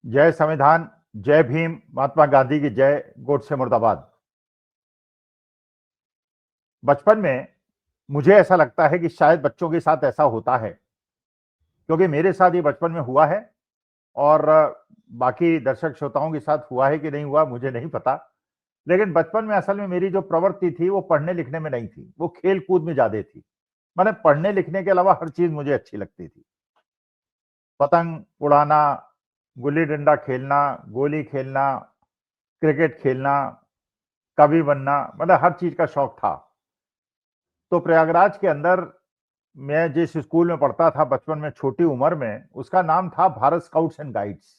जय संविधान, जय भीम, महात्मा गांधी की जय, गोडसे मुर्दाबाद। बचपन में मुझे ऐसा लगता है कि शायद बच्चों के साथ ऐसा होता है, क्योंकि मेरे साथ ये बचपन में हुआ है और बाकी दर्शक श्रोताओं के साथ हुआ है कि नहीं हुआ मुझे नहीं पता। लेकिन बचपन में असल में मेरी जो प्रवृत्ति थी वो पढ़ने लिखने में नहीं थी, वो खेल कूद में ज्यादा थी। मैंने पढ़ने लिखने के अलावा हर चीज मुझे अच्छी लगती थी। पतंग उड़ाना, गुल्ली डंडा खेलना, गोली खेलना, क्रिकेट खेलना, कवि बनना, मतलब हर चीज का शौक था। तो प्रयागराज के अंदर मैं जिस स्कूल में पढ़ता था बचपन में, छोटी उम्र में, उसका नाम था भारत स्काउट्स एंड गाइड्स।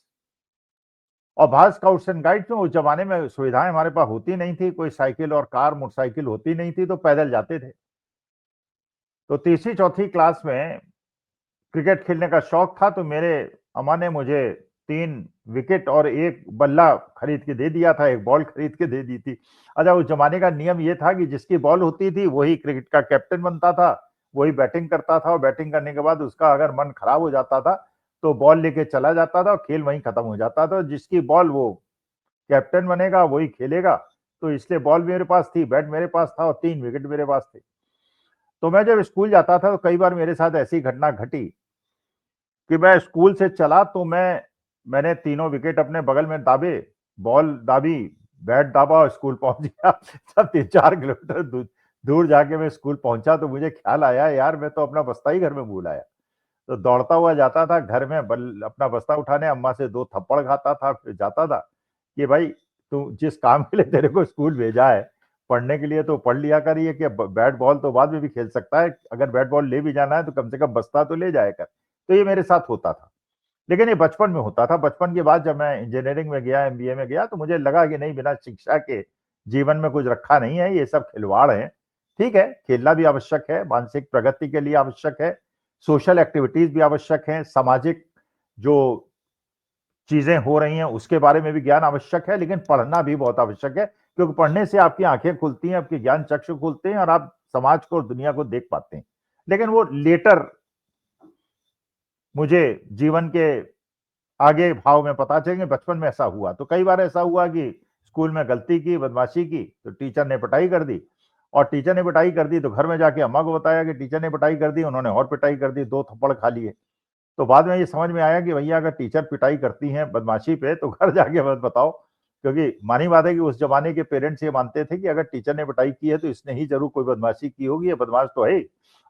और भारत स्काउट्स एंड गाइड्स में उस जमाने में सुविधाएं हमारे पास होती नहीं थी, कोई साइकिल और कार मोटरसाइकिल होती नहीं थी, तो पैदल जाते थे। तो तीसरी चौथी क्लास में क्रिकेट खेलने का शौक था, तो मेरे अम्मा ने मुझे 3 विकेट और एक बल्ला खरीद के दे दिया था, एक बॉल खरीद के दे दी थी। अच्छा, उस जमाने का नियम ये था कि जिसकी बॉल होती थी वही क्रिकेट का कैप्टन बनता था, वही बैटिंग करता था, और बैटिंग करने के बाद उसका अगर मन खराब हो जाता था तो बॉल लेके चला जाता था और खेल वहीं खत्म हो जाता था। जिसकी बॉल वो कैप्टन बनेगा वही खेलेगा। तो इसलिए बॉल मेरे पास थी, बैट मेरे पास था और 3 विकेट मेरे पास थे। तो मैं जब स्कूल जाता था तो कई बार मेरे साथ ऐसी घटना घटी कि मैं स्कूल से चला तो मैंने तीनों विकेट अपने बगल में दाबे, बॉल दाबी, बैट दाबा और स्कूल पहुंच गया। जब 3-4 किलोमीटर दूर जाके मैं स्कूल पहुंचा तो मुझे ख्याल आया, यार मैं तो अपना बस्ता ही घर में भूल आया। तो दौड़ता हुआ जाता था घर में, अपना बस्ता उठाने, अम्मा से 2 थप्पड़ खाता था, फिर जाता था कि भाई तू जिस काम के लिए तेरे को स्कूल भेजा है, पढ़ने के लिए, तो पढ़ लिया करिए कि बैट बॉल तो बाद में भी खेल सकता है, अगर बैट बॉल ले भी जाना है तो कम से कम बस्ता तो ले जाया कर। तो ये मेरे साथ होता था, लेकिन ये बचपन में होता था। बचपन के बाद जब मैं इंजीनियरिंग में गया, एमबीए में गया, तो मुझे लगा कि नहीं, बिना शिक्षा के जीवन में कुछ रखा नहीं है, ये सब खिलवाड़ है। ठीक है, खेलना भी आवश्यक है, मानसिक प्रगति के लिए आवश्यक है, सोशल एक्टिविटीज भी आवश्यक है, सामाजिक जो चीजें हो रही हैं उसके बारे में भी ज्ञान आवश्यक है, लेकिन पढ़ना भी बहुत आवश्यक है, क्योंकि पढ़ने से आपकी आंखें खुलती हैं, आपके ज्ञान चक्षु खुलते हैं और आप समाज को और दुनिया को देख पाते हैं। लेकिन वो लेटर मुझे जीवन के आगे भाव में पता चलेंगे। बचपन में ऐसा हुआ, तो कई बार ऐसा हुआ कि स्कूल में गलती की, बदमाशी की, तो टीचर ने पिटाई कर दी। और टीचर ने पिटाई कर दी तो घर में जाके अम्मा को बताया कि टीचर ने पिटाई कर दी, उन्होंने और पिटाई कर दी, 2 थप्पड़ खा लिए। तो बाद में ये समझ में आया कि भैया अगर टीचर पिटाई करती हैं बदमाशी पे तो घर जाके मत बताओ, क्योंकि मानी बात है कि उस जमाने के पेरेंट्स ये मानते थे कि अगर टीचर ने पिटाई की है तो इसने ही जरूर कोई बदमाशी की होगी, ये बदमाश तो है,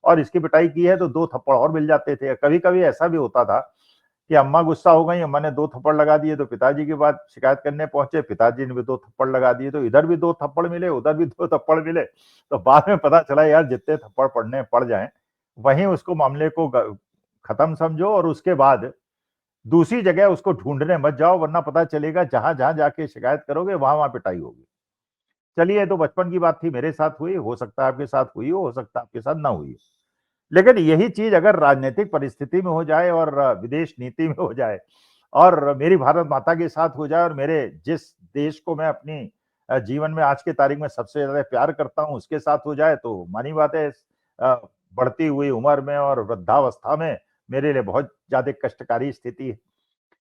और इसकी पिटाई की है तो 2 थप्पड़ और मिल जाते थे। कभी कभी ऐसा भी होता था कि अम्मा गुस्सा हो गई, अम्मा ने 2 थप्पड़ लगा दिए, तो पिताजी के बाद शिकायत करने पहुंचे, पिताजी ने भी 2 थप्पड़ लगा दिए, तो इधर भी 2 थप्पड़ मिले, उधर भी 2 थप्पड़ मिले। तो बाद में पता चला यार जितने थप्पड़ पड़ने पड़ जाए, वहीं उसको मामले को खत्म समझो, और उसके बाद दूसरी जगह उसको ढूंढने मत जाओ, वरना पता चलेगा जहां जहां जाके शिकायत करोगे वहां वहां पिटाई होगी। चलिए, तो बचपन की बात थी, मेरे साथ हुई, हो सकता है आपके साथ हुई हो सकता है आपके साथ ना हुई। लेकिन यही चीज अगर राजनीतिक परिस्थिति में हो जाए और विदेश नीति में हो जाए और मेरी भारत माता के साथ हो जाए और मेरे जिस देश को मैं अपनी जीवन में आज के तारीख में सबसे ज्यादा प्यार करता हूं उसके साथ हो जाए, तो मानी बात है बढ़ती हुई उम्र में और वृद्धावस्था में मेरे लिए बहुत ज्यादा कष्टकारी स्थिति है।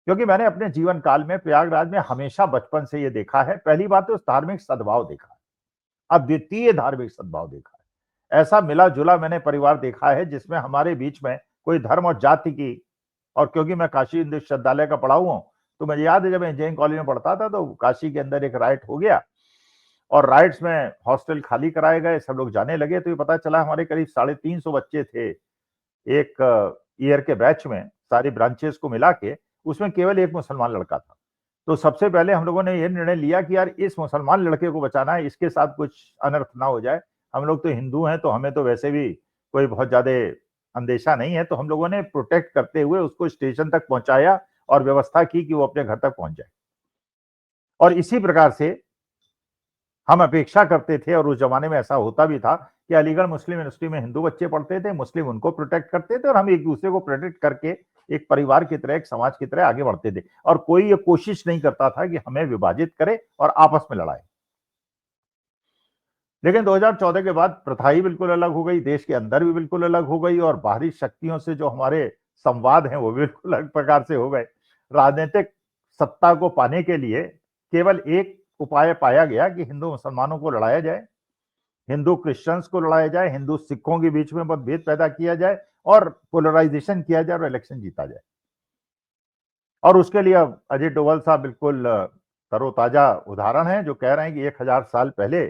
क्योंकि मैंने अपने जीवन काल में प्रयागराज में हमेशा बचपन से ये देखा है, पहली बात तो धार्मिक सद्भाव देखा है, अद्वितीय धार्मिक सद्भाव देखा है। ऐसा मिला जुला मैंने परिवार देखा है जिसमें हमारे बीच में कोई धर्म और जाति की, और क्योंकि मैं काशी हिंदू विश्वविद्यालय का पढ़ा हुआ हूं, तो मुझे याद है जब मैं इंजीनियरिंग कॉलेज में पढ़ता था तो काशी के अंदर एक राइट हो गया, और राइट्स में हॉस्टल खाली कराए गए, सब लोग जाने लगे, तो ये पता चला हमारे करीब 350 बच्चे थे एक ईयर के बैच में, सारी ब्रांचेस को मिला के, उसमें केवल एक मुसलमान लड़का था। तो सबसे पहले हम लोगों ने यह निर्णय लिया कि यार इस मुसलमान लड़के को बचाना है, इसके साथ कुछ अनर्थ ना हो जाए। हम लोग तो हिंदू हैं, तो हमें तो वैसे भी कोई बहुत ज्यादा अंदेशा नहीं है, तो हम लोगों ने प्रोटेक्ट करते हुए उसको स्टेशन तक पहुंचाया और व्यवस्था की कि वो अपने घर तक पहुंच जाए। और इसी प्रकार से हम अपेक्षा करते थे, और उस जमाने में ऐसा होता भी था कि अलीगढ़ मुस्लिम यूनिवर्सिटी में हिंदू बच्चे पढ़ते थे, मुस्लिम उनको प्रोटेक्ट करते थे, और हम एक दूसरे को प्रोटेक्ट करके एक परिवार की तरह, एक समाज की तरह आगे बढ़ते थे, और कोई ये कोशिश नहीं करता था कि हमें विभाजित करे और आपस में लड़ाए। लेकिन 2014 के बाद प्रथा ही बिल्कुल अलग हो गई, देश के अंदर भी बिल्कुल अलग हो गई, और बाहरी शक्तियों से जो हमारे संवाद हैं वो भी बिल्कुल अलग प्रकार से हो गए। राजनीतिक सत्ता को पाने के लिए केवल एक उपाय पाया गया कि हिंदू मुसलमानों को लड़ाया जाए, हिंदू क्रिश्चियंस को लड़ाया जाए, हिंदू सिखों के बीच में मतभेद पैदा किया जाए और पोलराइजेशन किया जाए और इलेक्शन जीता जाए। और उसके लिए अब अजय डोभाल साहब बिल्कुल तरोताजा उदाहरण है, जो कह रहे हैं कि 1000 साल पहले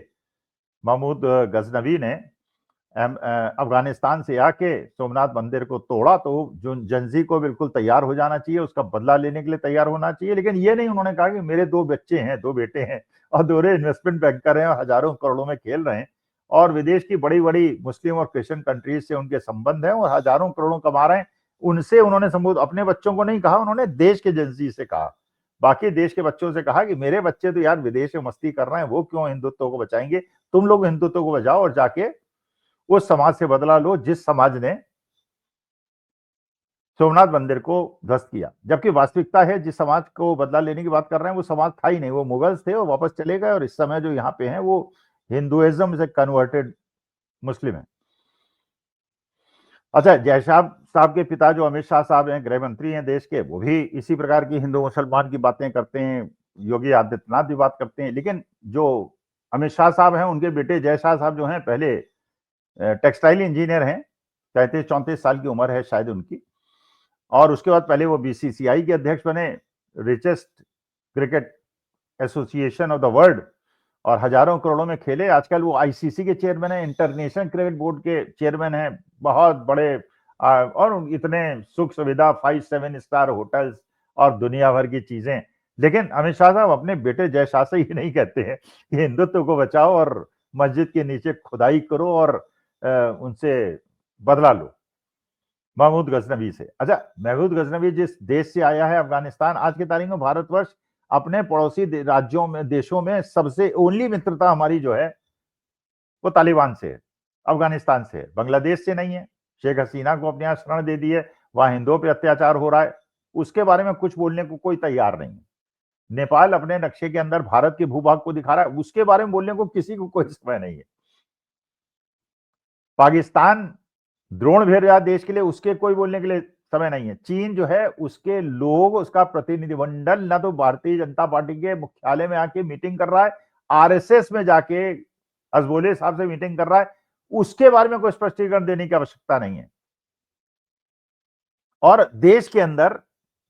महमूद गजनवी ने अफगानिस्तान से आके सोमनाथ मंदिर को तोड़ा, तो जो जंजी को बिल्कुल तैयार हो जाना चाहिए, उसका बदला लेने के लिए तैयार होना चाहिए। लेकिन ये नहीं उन्होंने कहा कि मेरे 2 बच्चे हैं, 2 बेटे हैं और दोनों इन्वेस्टमेंट बैंकर हैं और हजारों करोड़ों में खेल रहे हैं और विदेश की बड़ी-बड़ी मुस्लिम और क्रिश्चियन कंट्रीज से उनके संबंध हैं और हजारों करोड़ों कमा रहे हैं। उनसे उन्होंने संबोधित, अपने बच्चों को नहीं कहा, उन्होंने देश के जंजी से कहा, बाकी देश के बच्चों से कहा कि मेरे बच्चे तो यार विदेश में मस्ती कर रहे हैं, वो क्यों हिंदुत्व को बचाएंगे, तुम लोग हिंदुत्व को बचाओ और जाके उस समाज से बदला लो जिस समाज ने सोमनाथ मंदिर को ध्वस्त किया। जबकि वास्तविकता है, जिस समाज को बदला लेने की बात कर रहे हैं वो समाज था ही नहीं, वो मुगल्स थे और वापस चले गए और इस समय जो यहाँ पे हैं वो हिंदुइज्म से कन्वर्टेड मुस्लिम है। अच्छा, जयशाह साहब के पिता जो अमित शाह साहब हैं, गृह मंत्री हैं देश के, वो भी इसी प्रकार की हिंदू मुसलमान की बातें करते हैं, योगी आदित्यनाथ भी बात करते हैं। लेकिन जो अमित शाह साहब हैं, उनके बेटे जयशाह साहब जो हैं, पहले टेक्सटाइल इंजीनियर हैं, 33-34 साल की उम्र है शायद उनकी, और उसके बाद पहले वो बीसीसीआई के अध्यक्ष बने, richest cricket association of the world, और हजारों करोड़ों में खेले। आजकल वो आईसीसी के चेयरमैन है, इंटरनेशनल क्रिकेट बोर्ड के चेयरमैन है, बहुत बड़े, और इतने सुख सुविधा, 5-7 स्टार होटल्स और दुनिया भर की चीजें। लेकिन अमित शाह साहब अपने बेटे जयशाह से ही नहीं कहते हैं कि हिंदुत्व को बचाओ और मस्जिद के नीचे खुदाई करो और उनसे बदला लो, महमूद गजनवी से। अच्छा, महमूद गजनवी जिस देश से आया है, अफगानिस्तान, आज की तारीख में भारतवर्ष अपने पड़ोसी राज्यों में, देशों में सबसे ओनली मित्रता हमारी जो है वो तालिबान से है, अफगानिस्तान से है, बांग्लादेश से नहीं है। शेख हसीना को अपने यहाँ शरण दे दी है, वहां हिंदुओं पे अत्याचार हो रहा है, उसके बारे में कुछ बोलने को कोई तैयार नहीं है। नेपाल अपने नक्शे के अंदर भारत के भूभाग को दिखा रहा है, उसके बारे में बोलने को किसी को कोई समय नहीं है। पाकिस्तान द्रोण भेज रहा देश के लिए, उसके कोई बोलने के लिए समय नहीं है। चीन जो है, उसके लोग, उसका प्रतिनिधिमंडल ना तो भारतीय जनता पार्टी के मुख्यालय में आके मीटिंग कर रहा है, आरएसएस में जाके अजमोले साहब से मीटिंग कर रहा है, उसके बारे में कोई स्पष्टीकरण देने की आवश्यकता नहीं है। और देश के अंदर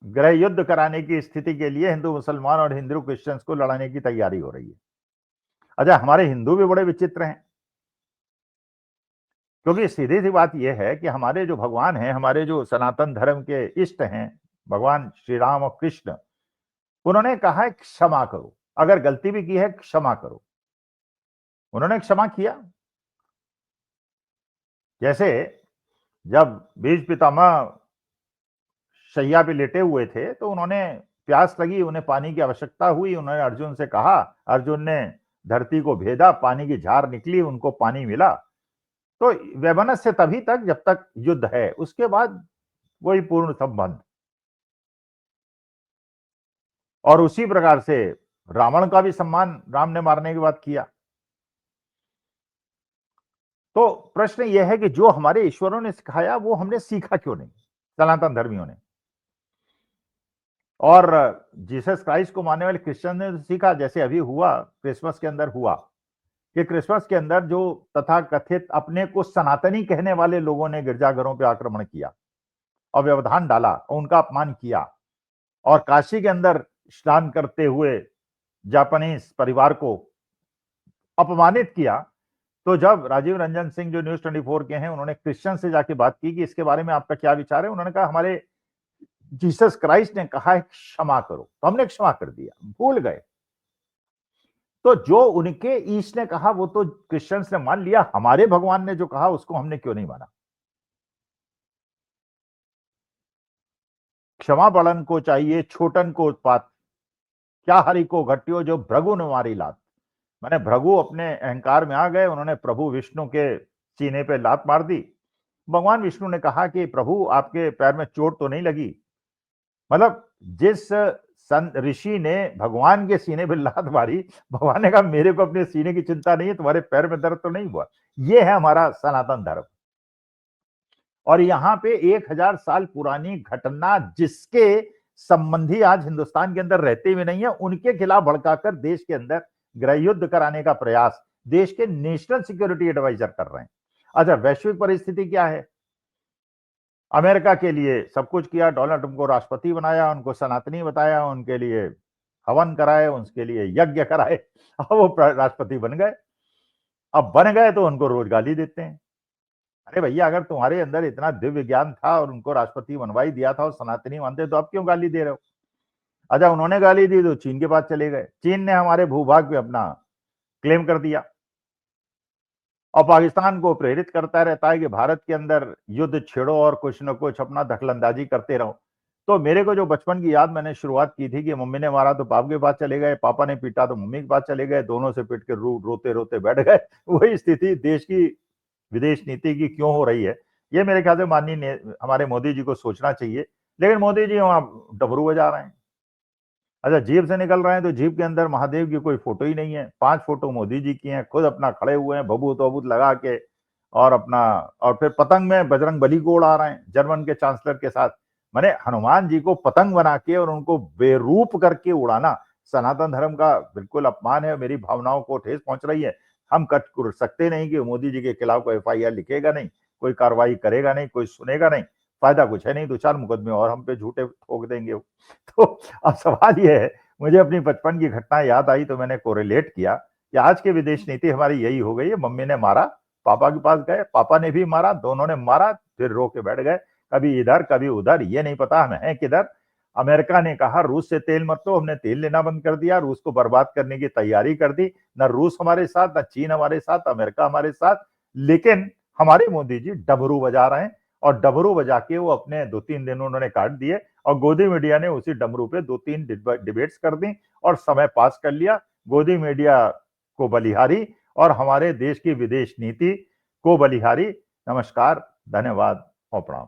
गृह युद्ध कराने की स्थिति के लिए हिंदू मुसलमान और हिंदू क्रिश्चियंस को लड़ाने की तैयारी हो रही है। अच्छा, हमारे हिंदू भी बड़े विचित्र हैं, क्योंकि सीधी सी बात यह है कि हमारे जो भगवान हैं, हमारे जो सनातन धर्म के इष्ट हैं, भगवान श्री राम और कृष्ण, उन्होंने कहा है क्षमा करो, अगर गलती भी की है क्षमा करो। उन्होंने क्षमा किया। जैसे जब बीज पितामह शैया पे लेटे हुए थे, तो उन्होंने, प्यास लगी, उन्हें पानी की आवश्यकता हुई, उन्होंने अर्जुन से कहा, अर्जुन ने धरती को भेदा, पानी की झार निकली, उनको पानी मिला। तो वैमनस्य तभी तक जब तक युद्ध है, उसके बाद वही पूर्ण संबंध। और उसी प्रकार से रावण का भी सम्मान राम ने मारने के बाद किया। तो प्रश्न यह है कि जो हमारे ईश्वरों ने सिखाया वो हमने सीखा क्यों नहीं, सनातन धर्मियों ने। और जीसस क्राइस्ट को मानने वाले क्रिश्चियन ने सीखा, जैसे अभी हुआ क्रिसमस के अंदर हुआ, कि क्रिसमस के अंदर जो तथाकथित अपने को सनातनी कहने वाले लोगों ने गिरजाघरों पर आक्रमण किया और व्यवधान डाला और उनका अपमान किया, और काशी के अंदर स्नान करते हुए जापानीज परिवार को अपमानित किया। तो जब राजीव रंजन सिंह जो न्यूज 24 के हैं, उन्होंने क्रिश्चियन से जाके बात की कि इसके बारे में आपका क्या विचार है, उन्होंने कहा हमारे जीसस क्राइस्ट ने कहा है क्षमा करो, तो हमने क्षमा कर दिया, भूल गए। तो जो उनके ईश ने कहा वो तो क्रिश्चियंस ने मान लिया, हमारे भगवान ने जो कहा उसको हमने क्यों नहीं माना। क्षमा बड़न को चाहिए, छोटन को उत्पात, क्या हरि को घटियो जो भृगु ने मारी लात। माने भृगु अपने अहंकार में आ गए, उन्होंने प्रभु विष्णु के सीने पे लात मार दी। भगवान विष्णु ने कहा कि प्रभु आपके पैर में चोट तो नहीं लगी। मतलब जिस संत ऋषि ने भगवान के सीने पे लात मारी, भगवान ने कहा मेरे को अपने सीने की चिंता नहीं है, तुम्हारे पैर में दर्द तो नहीं हुआ। ये है हमारा सनातन धर्म। और यहाँ पे 1000 साल पुरानी घटना, जिसके संबंधी आज हिंदुस्तान के अंदर रहते भी नहीं है, उनके खिलाफ भड़काकर देश के अंदर गृह युद्ध कराने का प्रयास देश के नेशनल सिक्योरिटी एडवाइजर कर रहे हैं। अच्छा, वैश्विक परिस्थिति क्या है? अमेरिका के लिए सब कुछ किया, डोनाल्ड ट्रंप को राष्ट्रपति बनाया, उनको सनातनी बताया, उनके लिए हवन कराए, उनके लिए यज्ञ कराए, अब वो राष्ट्रपति बन गए। अब बन गए तो उनको रोज गाली देते हैं। अरे भैया, अगर तुम्हारे अंदर इतना दिव्य ज्ञान था और उनको राष्ट्रपति बनवा ही दिया था और सनातनी मानते, तो अब क्यों गाली दे रहे हो? अच्छा, उन्होंने गाली दी तो चीन के पास चले गए, चीन ने हमारे भूभाग पे अपना क्लेम कर दिया और पाकिस्तान को प्रेरित करता रहता है कि भारत के अंदर युद्ध छेड़ो और कुछ न कुछ अपना दखलंदाजी करते रहो। तो मेरे को जो बचपन की याद मैंने शुरुआत की थी कि मम्मी ने मारा तो पापा के पास चले गए, पापा ने पीटा तो मम्मी के पास चले गए, दोनों से पिट के रोते रोते बैठ गए। वही स्थिति देश की विदेश नीति की क्यों हो रही है, ये मेरे ख्याल से माननीय हमारे मोदी जी को सोचना चाहिए। लेकिन मोदी जी वहां डमरू बजा रहे हैं। अच्छा, जीप से निकल रहे हैं तो जीप के अंदर महादेव की कोई फोटो ही नहीं है, 5 फोटो मोदी जी की हैं, खुद अपना खड़े हुए हैं भभूत वभूत लगा के और अपना, और फिर पतंग में बजरंग बली को उड़ा रहे हैं जर्मन के चांसलर के साथ। मैंने हनुमान जी को पतंग बना के और उनको बेरूप करके उड़ाना सनातन धर्म का बिल्कुल अपमान है, मेरी भावनाओं को ठेस पहुंच रही है। हम कट कर सकते नहीं कि मोदी जी के खिलाफ कोई FIR लिखेगा नहीं, कोई कार्रवाई करेगा नहीं, कोई सुनेगा नहीं, फायदा कुछ है नहीं, 2-4 मुकदमे और हम पे झूठे ठोक देंगे वो। तो अब सवाल ये है, मुझे अपनी बचपन की घटनाएं याद आई तो मैंने कोरिलेट किया कि आज की विदेश नीति हमारी यही हो गई है। मम्मी ने मारा, पापा के पास गए, पापा ने भी मारा, दोनों ने मारा, फिर रो के बैठ गए, कभी इधर कभी उधर, ये नहीं पता हम हैं किधर। अमेरिका ने कहा रूस से तेल मत लो, हमने तेल लेना बंद कर दिया, रूस को बर्बाद करने की तैयारी कर दी। न रूस हमारे साथ, न चीन हमारे साथ, अमेरिका हमारे साथ। लेकिन हमारे मोदी जी डमरू बजा रहे हैं और डमरू बजा के वो अपने 2-3 दिन उन्होंने काट दिए और गोदी मीडिया ने उसी डमरू पे 2-3 डिबेट्स कर दी और समय पास कर लिया। गोदी मीडिया को बलिहारी और हमारे देश की विदेश नीति को बलिहारी। नमस्कार, धन्यवाद और प्रणाम।